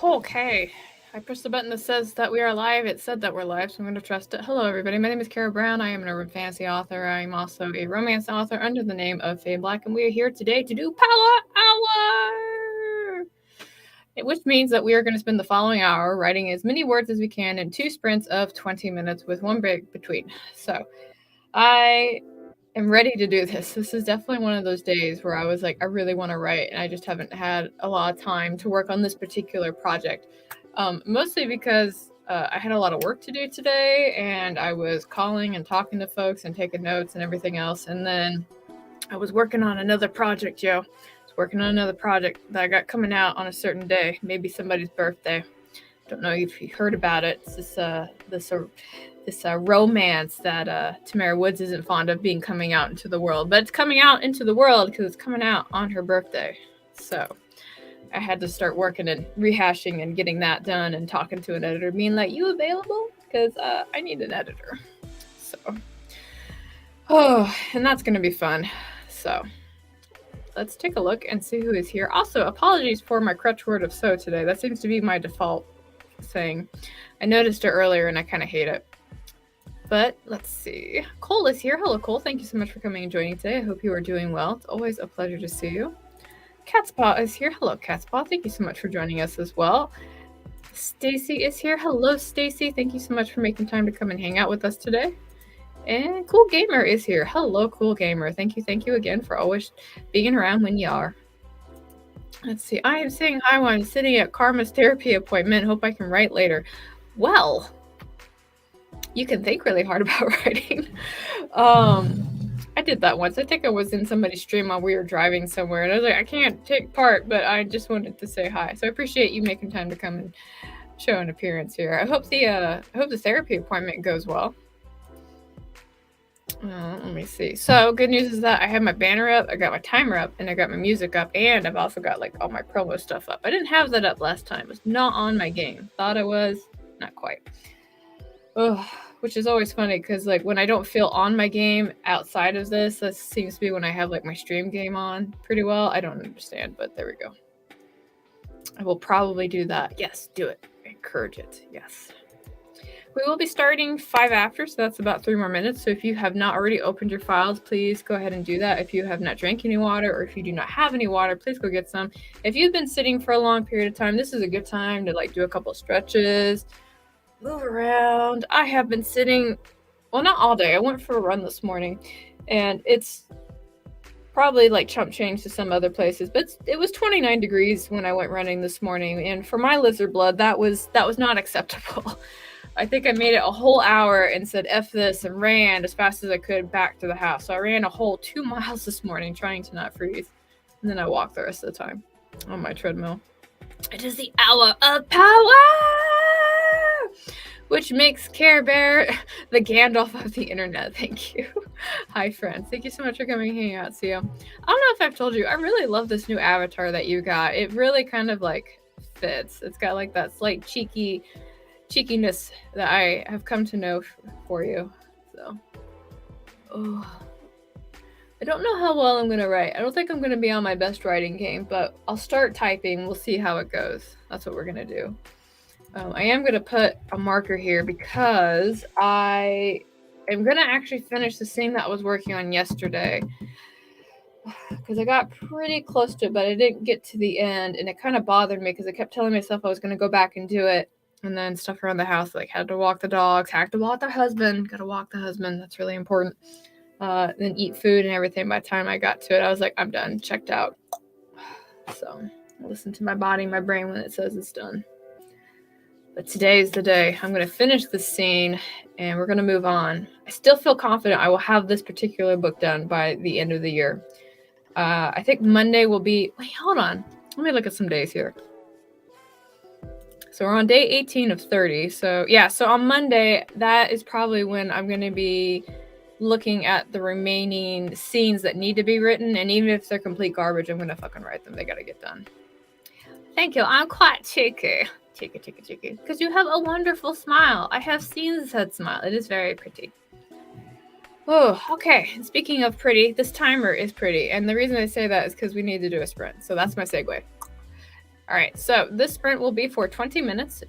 Okay. I pressed the button that says that we are live. It said that we're live, so I'm going to trust it. Hello, everybody. My name is Carrow Brown. I am an urban fantasy author. I am also a romance author under the name of Faye Black, and we are here today to do Power Hour! Which means that we are going to spend the following hour writing as many words as we can in 2 sprints of 20 minutes with one break between. So, I am ready to do this. This is definitely one of those days where I was like, I really want to write, and I just haven't had a lot of time to work on this particular project. Mostly because I had a lot of work to do today, and I was calling and talking to folks and taking notes and everything else. And then I was working on another project, Joe. I was working on another project that I got coming out on a certain day, maybe somebody's birthday. Don't know if you heard about it. It's this romance that Tamara Woods isn't fond of being coming out into the world, but it's coming out into the world because it's coming out on her birthday. So I had to start working and rehashing and getting that done and talking to an editor, being like, "You available? Because I need an editor." So, and that's gonna be fun. So let's take a look and see who is here. Also, apologies for my crutch word of so today. That seems to be my default thing. I noticed it earlier and I kind of hate it. But let's see. Cole is here. Hello, Cole. Thank you so much for coming and joining today. I hope you are doing well. It's always a pleasure to see you. Catspaw is here. Hello, Catspaw. Thank you so much for joining us as well. Stacy is here. Hello, Stacy. Thank you so much for making time to come and hang out with us today. And Cool Gamer is here. Hello, Cool Gamer. Thank you again for always being around when you are. Let's see. I am saying hi while I'm sitting at Karma's therapy appointment. Hope I can write later. Well, you can think really hard about writing. I did that once. I think I was in somebody's stream while we were driving somewhere, and I was like, I can't take part, but I just wanted to say hi. So I appreciate you making time to come and show an appearance here. I hope the therapy appointment goes well. Let me see. So good news is that I have my banner up, I got my timer up, and I got my music up, and I've also got like all my promo stuff up. I didn't have that up last time. It was not on my game. Thought I was, not quite. Ugh, which is always funny because like when I don't feel on my game outside of this seems to be when I have like my stream game on pretty well. I don't understand, but there we go. I will probably do that. Yes, do it. Encourage it. Yes. We will be starting 5 after, so that's about 3 more minutes. So if you have not already opened your files, please go ahead and do that. If you have not drank any water, or if you do not have any water, please go get some. If you've been sitting for a long period of time, this is a good time to like do a couple of stretches, move around. I have been sitting, well, not all day. I went for a run this morning, and it's probably like chump change to some other places, but it was 29 degrees when I went running this morning, and for my lizard blood, that was not acceptable. I think I made it a whole hour and said F this and ran as fast as I could back to the house. So I ran a whole 2 miles this morning trying to not freeze, and then I walked the rest of the time on my treadmill. It is the hour of power, which makes Care Bear the Gandalf of the internet. Thank you. Hi, friends. Thank you so much for coming and hanging out. See you. I don't know if I've told you, I really love this new avatar that you got. It really kind of like fits. It's got like that slight cheekiness that I have come to know for you. So, I don't know how well I'm going to write. I don't think I'm going to be on my best writing game, but I'll start typing. We'll see how it goes. That's what we're going to do. I am going to put a marker here because I am going to actually finish the scene that I was working on yesterday, because I got pretty close to it, but I didn't get to the end, and it kind of bothered me because I kept telling myself I was going to go back and do it, and then stuff around the house, like had to walk the dogs, had to walk the husband, gotta walk the husband, that's really important, then eat food and everything. By the time I got to it, I was like, I'm done, checked out. So I listen to my body, my brain when it says it's done. But today is the day. I'm going to finish this scene, and we're going to move on. I still feel confident I will have this particular book done by the end of the year. I think Monday will be... Wait, hold on. Let me look at some days here. So we're on day 18 of 30. So yeah, so on Monday, that is probably when I'm going to be looking at the remaining scenes that need to be written. And even if they're complete garbage, I'm going to fucking write them. They got to get done. Thank you. I'm quite cheeky. Cheeky. Because you have a wonderful smile. I have seen said smile. It is very pretty. Oh, okay. Speaking of pretty, this timer is pretty. And the reason I say that is because we need to do a sprint. So that's my segue. All right, so this sprint will be for 20 minutes.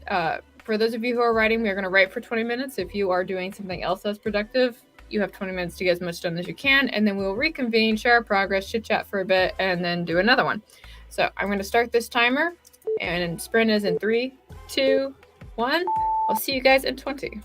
For those of you who are writing, we are going to write for 20 minutes. If you are doing something else that's productive, you have 20 minutes to get as much done as you can, and then we'll reconvene, share our progress, chit chat for a bit, and then do another one. So I'm going to start this timer, and sprint is in 3, 2, 1. I'll see you guys in 20.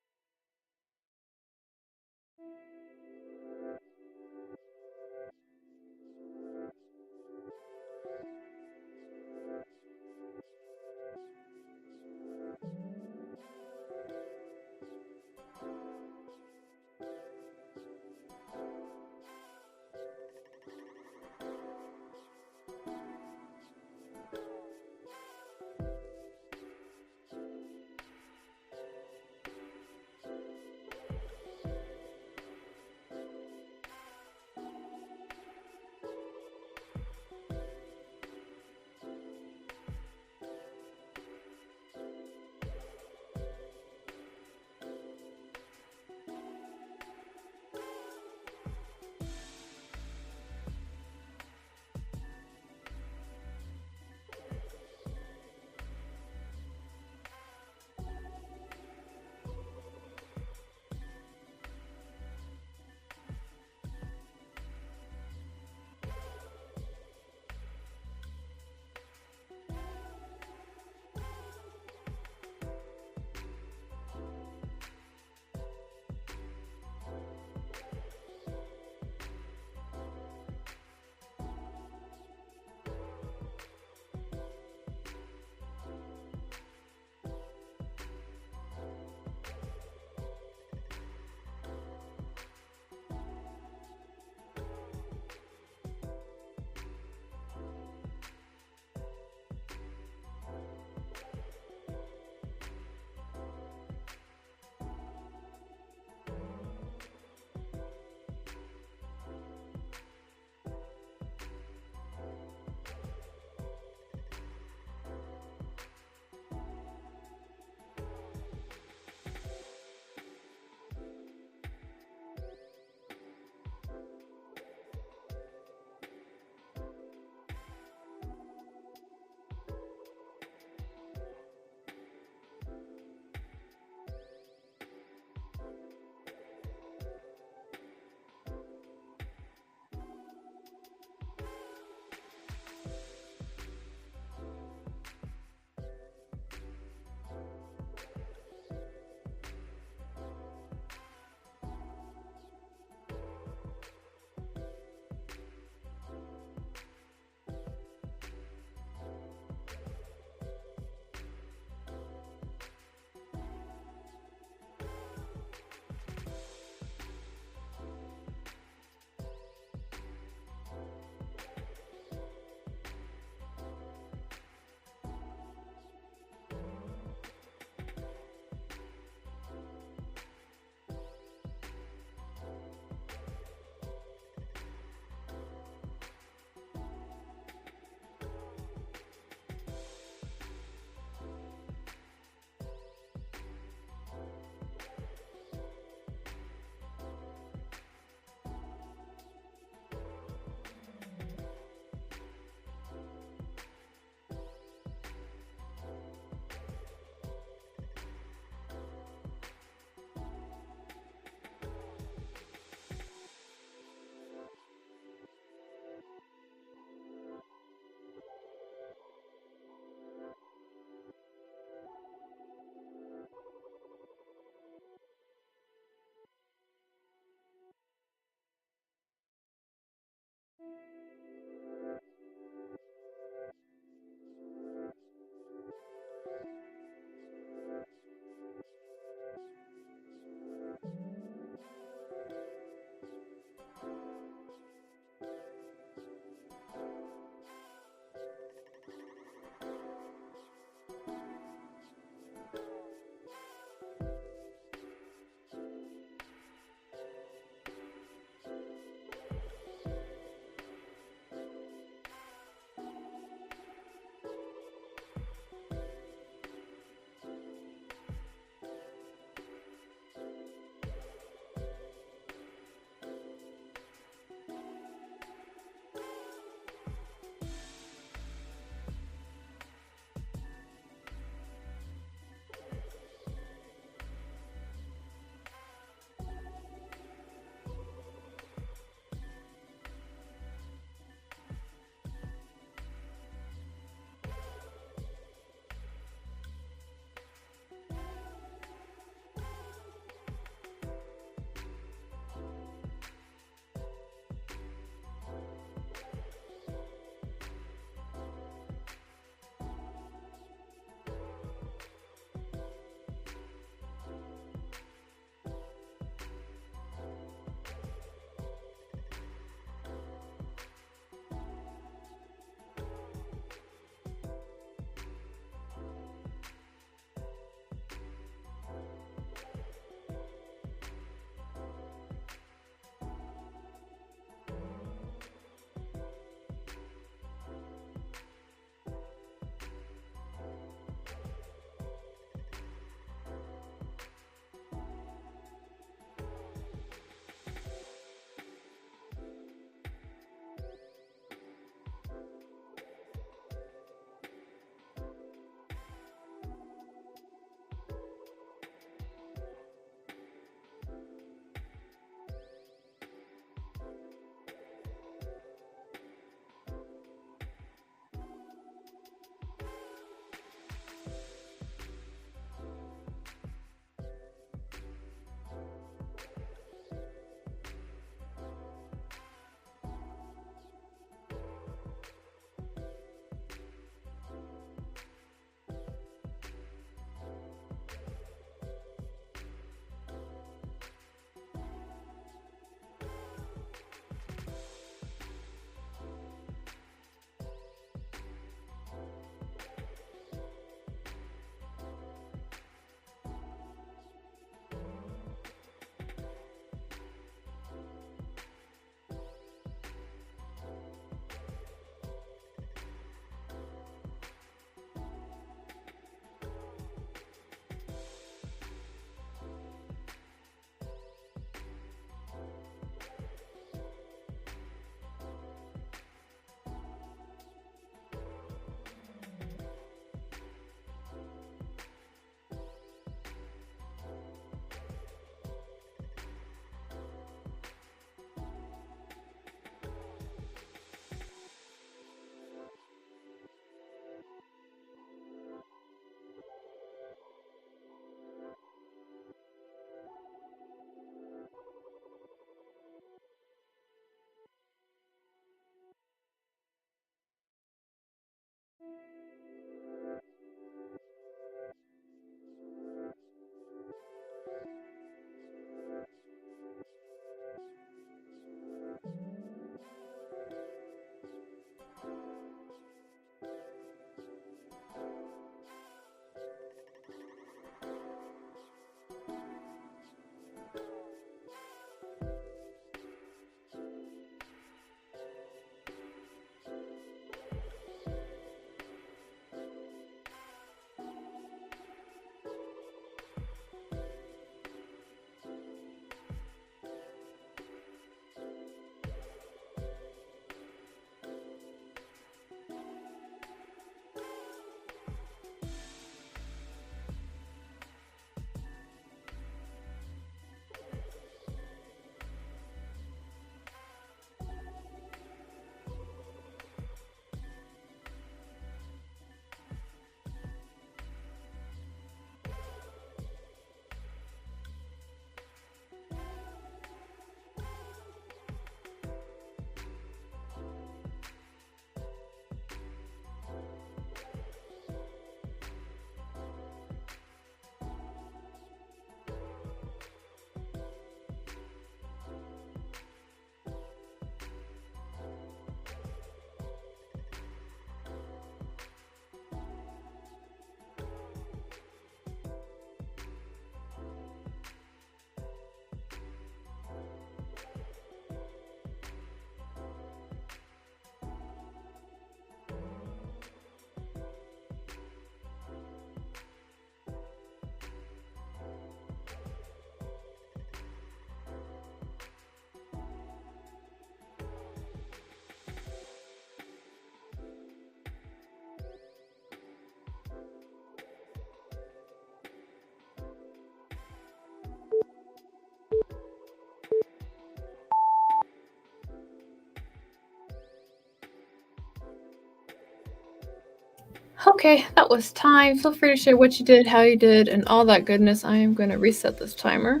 Okay, that was time. Feel free to share what you did, how you did, and all that goodness. I am going to reset this timer.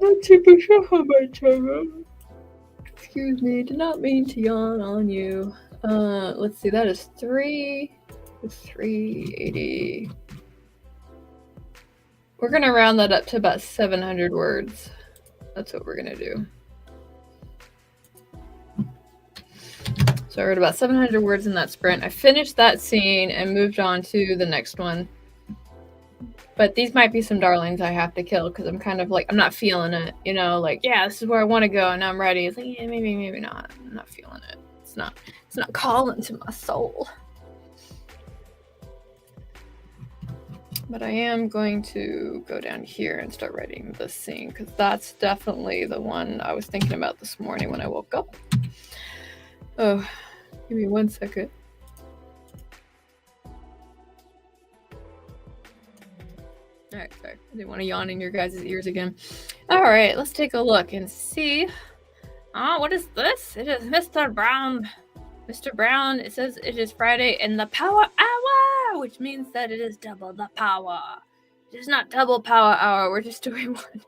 Let's see how my timer. Excuse me, did not mean to yawn on you. Let's see, that is 380. We're gonna round that up to about 700 words. That's what we're gonna do. So I wrote about 700 words in that sprint. I finished that scene and moved on to the next one. But these might be some darlings I have to kill because I'm kind of like, I'm not feeling it, you know, like, yeah, this is where I want to go and I'm ready. It's like, yeah, maybe not. I'm not feeling it. It's not calling to my soul. But I am going to go down here and start writing this scene because that's definitely the one I was thinking about this morning when I woke up. Oh, give me 1 second. All right, sorry. I didn't want to yawn in your guys' ears again. All right, let's take a look and see. What is this? It is Mr. Brown. Mr. Brown, it says it is Friday in the power hour, which means that it is double the power. It is not double power hour. We're just doing one.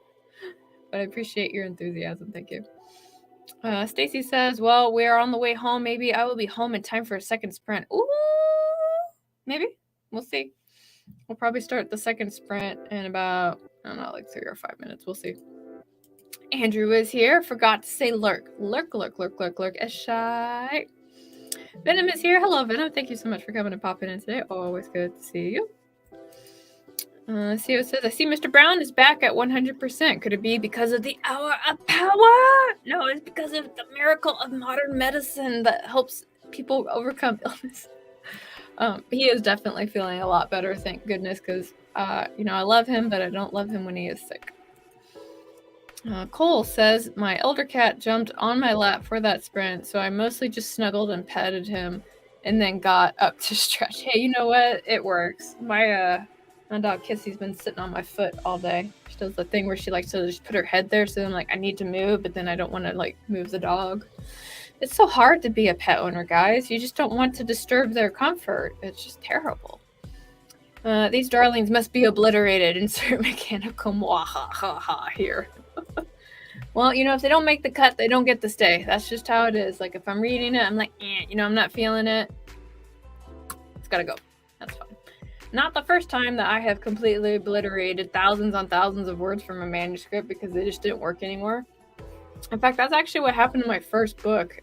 But I appreciate your enthusiasm. Thank you. Stacy says, well, we are on the way home. Maybe I will be home in time for a second sprint. Ooh, maybe. We'll see. We'll probably start the second sprint in about, I don't know, like 3 or 5 minutes. We'll see. Andrew is here. Forgot to say lurk. Lurk. As shy. Venom is here. Hello, Venom. Thank you so much for coming and popping in today. Always good to see you. CEO says, I see Mr. Brown is back at 100%. Could it be because of the hour of power? No, it's because of the miracle of modern medicine that helps people overcome illness. He is definitely feeling a lot better, thank goodness, because, you know, I love him, but I don't love him when he is sick. Cole says, my elder cat jumped on my lap for that sprint, so I mostly just snuggled and petted him and then got up to stretch. Hey, you know what? It works. My dog Kissy's been sitting on my foot all day. She does the thing where she likes to just put her head there, so I'm like, I need to move, but then I don't want to, like, move the dog. It's so hard to be a pet owner, guys. You just don't want to disturb their comfort. It's just terrible. These darlings must be obliterated. Insert mechanical mwahaha here. Well, you know, if they don't make the cut, they don't get to stay. That's just how it is. Like, if I'm reading it, I'm like, you know, I'm not feeling it. It's gotta go. That's fine. Not the first time that I have completely obliterated thousands on thousands of words from a manuscript because they just didn't work anymore. In fact, that's actually what happened in my first book.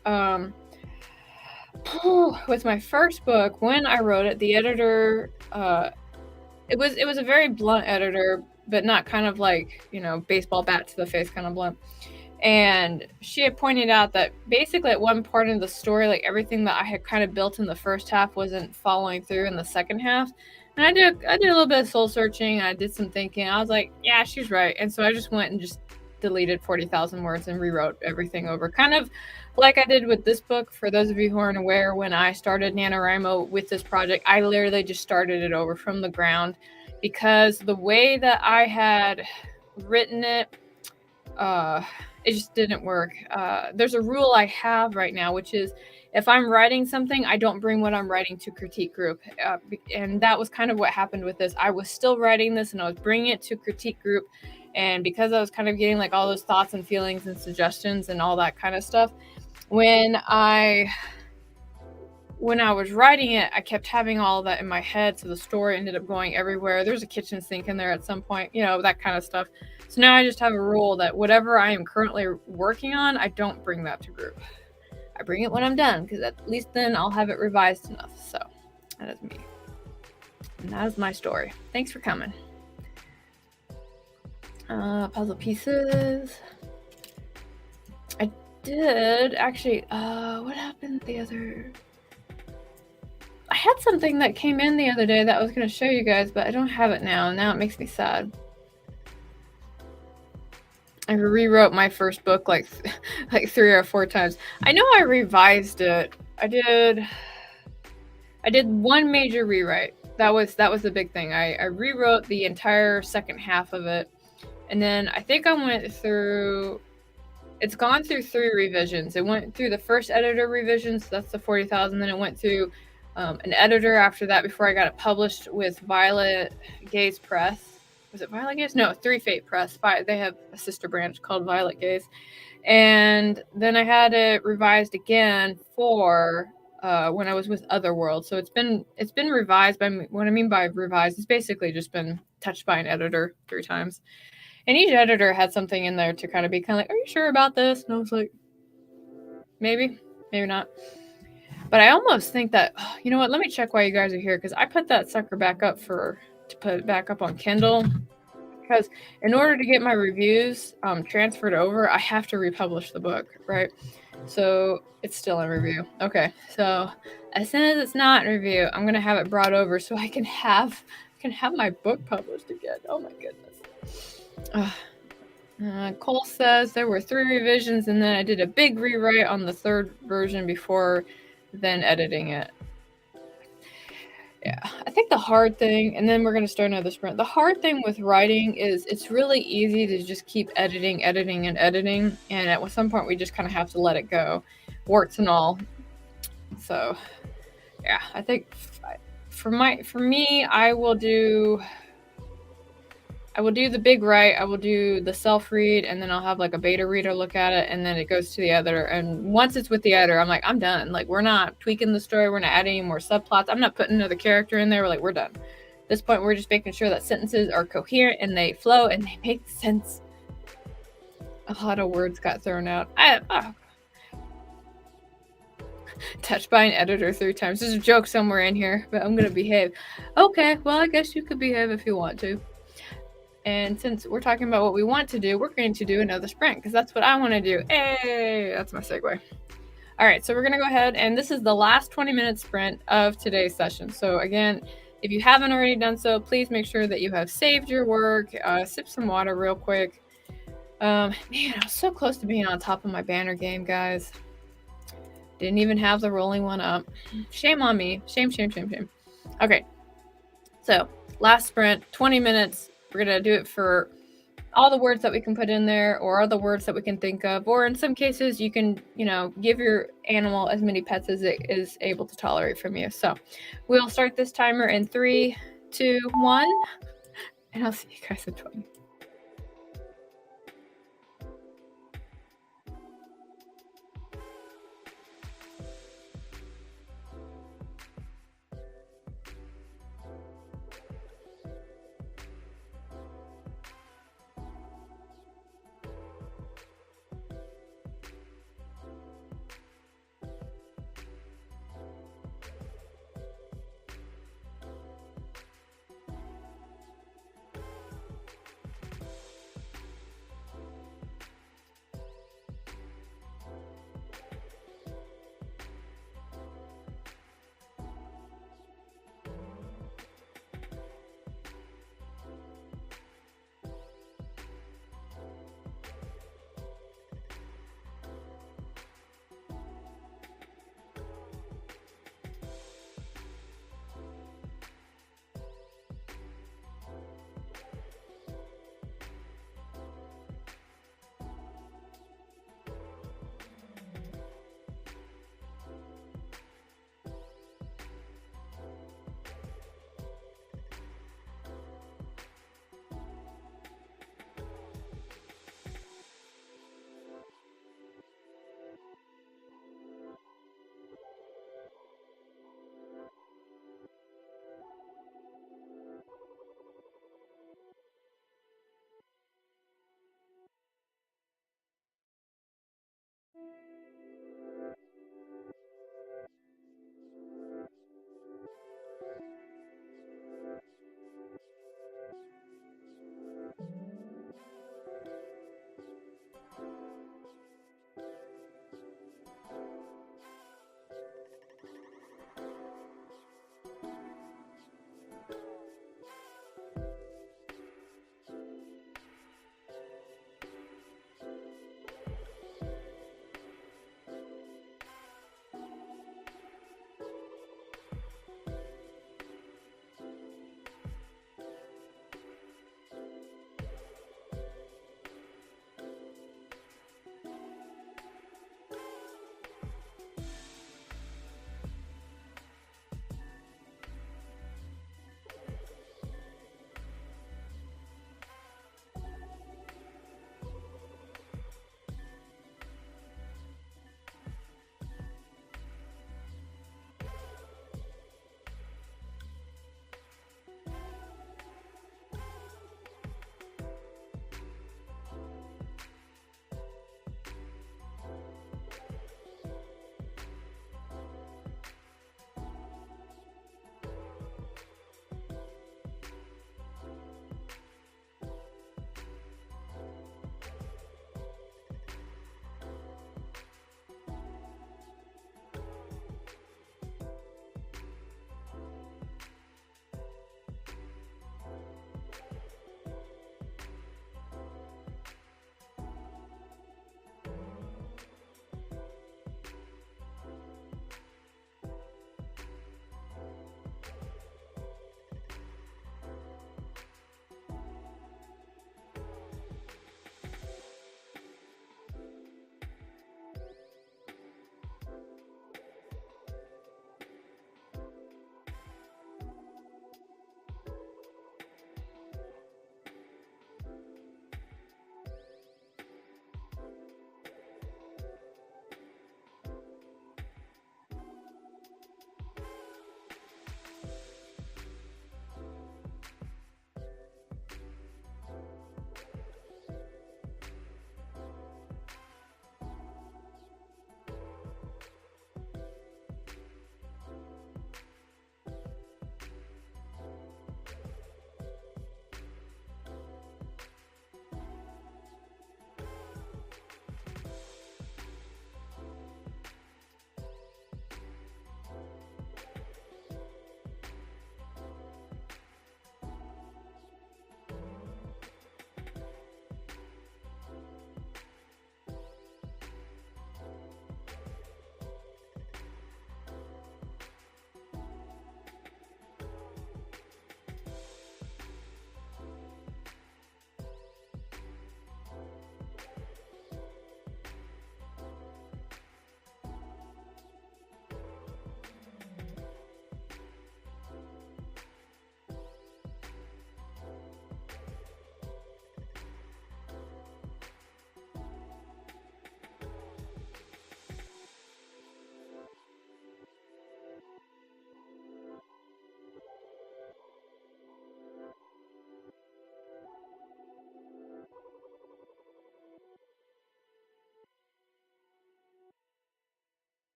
With my first book, when I wrote it, the editor, it was a very blunt editor, but not kind of like, you know, baseball bat to the face kind of blunt. And she had pointed out that basically at one part of the story, like everything that I had kind of built in the first half wasn't following through in the second half. And I did a little bit of soul searching. I did some thinking. I was like, yeah, she's right. And so I just went and just deleted 40,000 words and rewrote everything over. Kind of like I did with this book. For those of you who aren't aware, when I started NaNoWriMo with this project, I literally just started it over from the ground because the way that I had written it, it just didn't work. There's a rule I have right now, which is if I'm writing something, I don't bring what I'm writing to critique group. And that was kind of what happened with this. I was still writing this and I was bringing it to critique group. And because I was kind of getting like all those thoughts and feelings and suggestions and all that kind of stuff, when I was writing it, I kept having all of that in my head. So the story ended up going everywhere. There's a kitchen sink in there at some point, you know, that kind of stuff. So now I just have a rule that whatever I am currently working on, I don't bring that to group. I bring it when I'm done, because at least then I'll have it revised enough. So that is me. And that is my story. Thanks for coming. Puzzle pieces. I did actually, what happened the other... I had something that came in the other day that I was going to show you guys, but I don't have it now. Now it makes me sad. I rewrote my first book like 3 or 4 times. I know I revised it. I did one major rewrite. That was the big thing. I rewrote the entire second half of it. And then I think I went through, it's gone through 3 revisions. It went through the first editor revisions, so that's the 40,000. Then it went through an editor after that before I got it published with Violet Gaze Press. Was it Violet Gaze? No, Three Fate Press. They have a sister branch called Violet Gaze. And then I had it revised again for when I was with Otherworld. So it's been revised by me. What I mean by revised, it's basically just been touched by an editor 3 times. And each editor had something in there to kind of be kind of like, are you sure about this? And I was like, maybe, maybe not. But I almost think that, you know what, let me check while you guys are here, because I put that sucker back up to put it back up on Kindle. Because in order to get my reviews transferred over, I have to republish the book, right? So it's still in review. Okay, so as soon as it's not in review, I'm gonna have it brought over so I can have my book published again. Oh my goodness. Cole says there were 3 revisions, and then I did a big rewrite on the 3rd version before then editing it. Yeah, I think the hard thing, and then we're going to start another sprint. The hard thing with writing is it's really easy to just keep editing, and at some point we just kind of have to let it go, warts and all. So, yeah, I think for me, I will do the big write, I will do the self-read, and then I'll have like a beta reader look at it, and then it goes to the editor. And once it's with the editor, I'm like, I'm done. Like, we're not tweaking the story. We're not adding any more subplots. I'm not putting another character in there. We're like, we're done. At this point, we're just making sure that sentences are coherent and they flow and they make sense. A lot of words got thrown out. Touched by an editor 3 times. There's a joke somewhere in here, but I'm going to behave. Okay, well, I guess you could behave if you want to. And since we're talking about what we want to do, we're going to do another sprint because that's what I want to do. Hey, that's my segue. All right, so we're going to go ahead, and this is the last 20-minute sprint of today's session. So again, if you haven't already done so, please make sure that you have saved your work. Sip some water real quick. Man, I was so close to being on top of my banner game, guys. Didn't even have the rolling one up. Shame on me. Shame. Okay, so last sprint, 20 minutes. We're going to do it for all the words that we can put in there, or all the words that we can think of, or in some cases you can, give your animal as many pets as it is able to tolerate from you. So we'll start this timer in 3, 2, 1, and I'll see you guys in 20.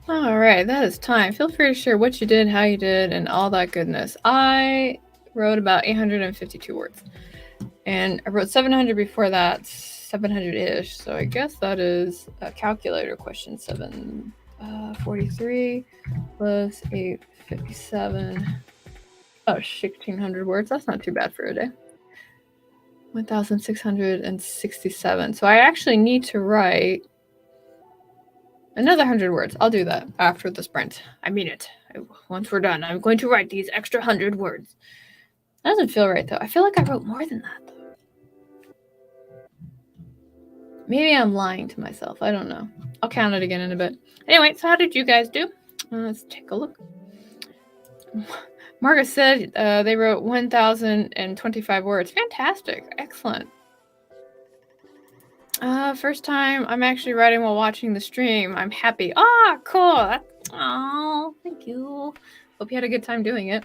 All right, that is time. Feel free to share what you did, how you did, and all that goodness. I wrote about 852 words. And I wrote 700 before that, 700-ish. So I guess that is a calculator question. 743 plus 857. Oh, 1,600 words. That's not too bad for a day. 1,667. So I actually need to write another 100 words. I'll do that after the sprint. I mean it. Once we're done, I'm going to write these extra 100 words. That doesn't feel right, though. I feel like I wrote more than that, though. Maybe I'm lying to myself. I don't know. I'll count it again in a bit. Anyway, so how did you guys do? Let's take a look. Margaret said they wrote 1,025 words. Fantastic. Excellent. First time I'm actually writing while watching the stream. I'm happy. Ah, cool. Oh, thank you. Hope you had a good time doing it.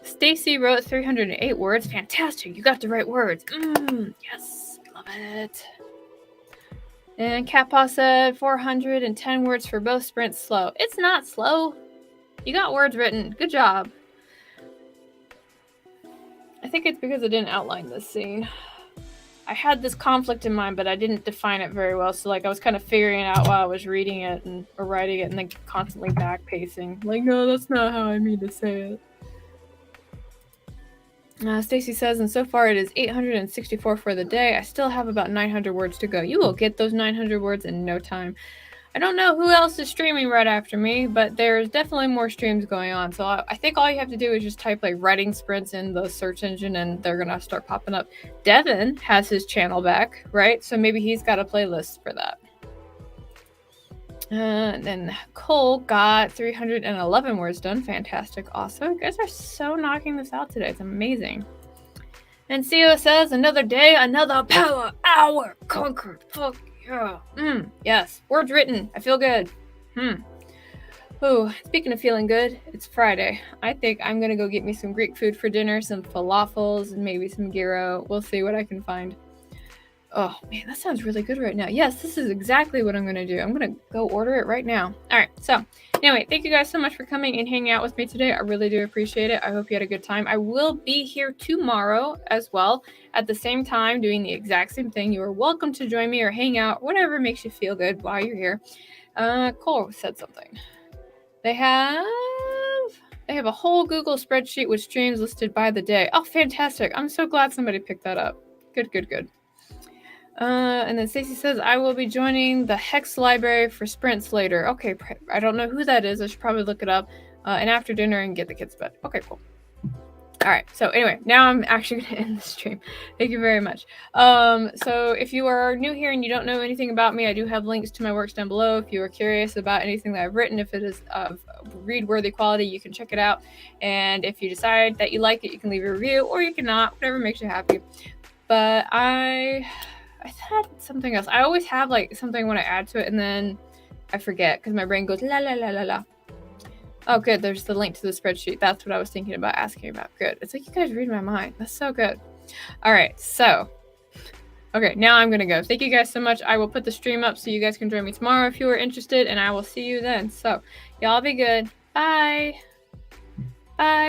Stacy wrote 308 words. Fantastic. You got the right words. Yes. Love it. And Catpaw said 410 words for both sprints. Slow. It's not slow. You got words written. Good job. I think it's because I didn't outline this scene. I had this conflict in mind, but I didn't define it very well. So, like, I was kind of figuring it out while I was reading it or writing it, and then constantly back pacing. Like, no, that's not how I mean to say it. Stacy says, and so far it is 864 for the day. I still have about 900 words to go. You will get those 900 words in no time. I don't know who else is streaming right after me, but there's definitely more streams going on. So I think all you have to do is just type like writing sprints in the search engine and they're going to start popping up. Devin has his channel back, right? So maybe he's got a playlist for that. And then Cole got 311 words done. Fantastic. Awesome. You guys are so knocking this out today. It's amazing. And CEO says, another day, another power hour conquered. Fuck yeah. Yes. Words written. I feel good. Ooh, speaking of feeling good, it's Friday. I think I'm going to go get me some Greek food for dinner, some falafels, and maybe some gyro. We'll see what I can find. Oh, man, that sounds really good right now. Yes, this is exactly what I'm going to do. I'm going to go order it right now. All right, so anyway, thank you guys so much for coming and hanging out with me today. I really do appreciate it. I hope you had a good time. I will be here tomorrow as well at the same time doing the exact same thing. You are welcome to join me or hang out, whatever makes you feel good while you're here. Cole said something. They have a whole Google spreadsheet with streams listed by the day. Oh, fantastic. I'm so glad somebody picked that up. Good. And then Stacy says, I will be joining the Hex library for sprints later. Okay, I don't know who that is. I should probably look it up and after dinner and get the kids to bed. Okay, cool. All right, so anyway, now I'm actually going to end the stream. Thank you very much. So if you are new here and you don't know anything about me, I do have links to my works down below. If you are curious about anything that I've written, if it is of read-worthy quality, you can check it out. And if you decide that you like it, you can leave a review, or you cannot, whatever makes you happy. But I had something else. I always have like something when I add to it and then I forget because my brain goes la la la la la. Oh, good. There's the link to the spreadsheet. That's what I was thinking about asking about. Good. It's like you guys read my mind. That's so good. All right. So, okay. Now I'm going to go. Thank you guys so much. I will put the stream up so you guys can join me tomorrow if you are interested, and I will see you then. So, y'all be good. Bye. Bye.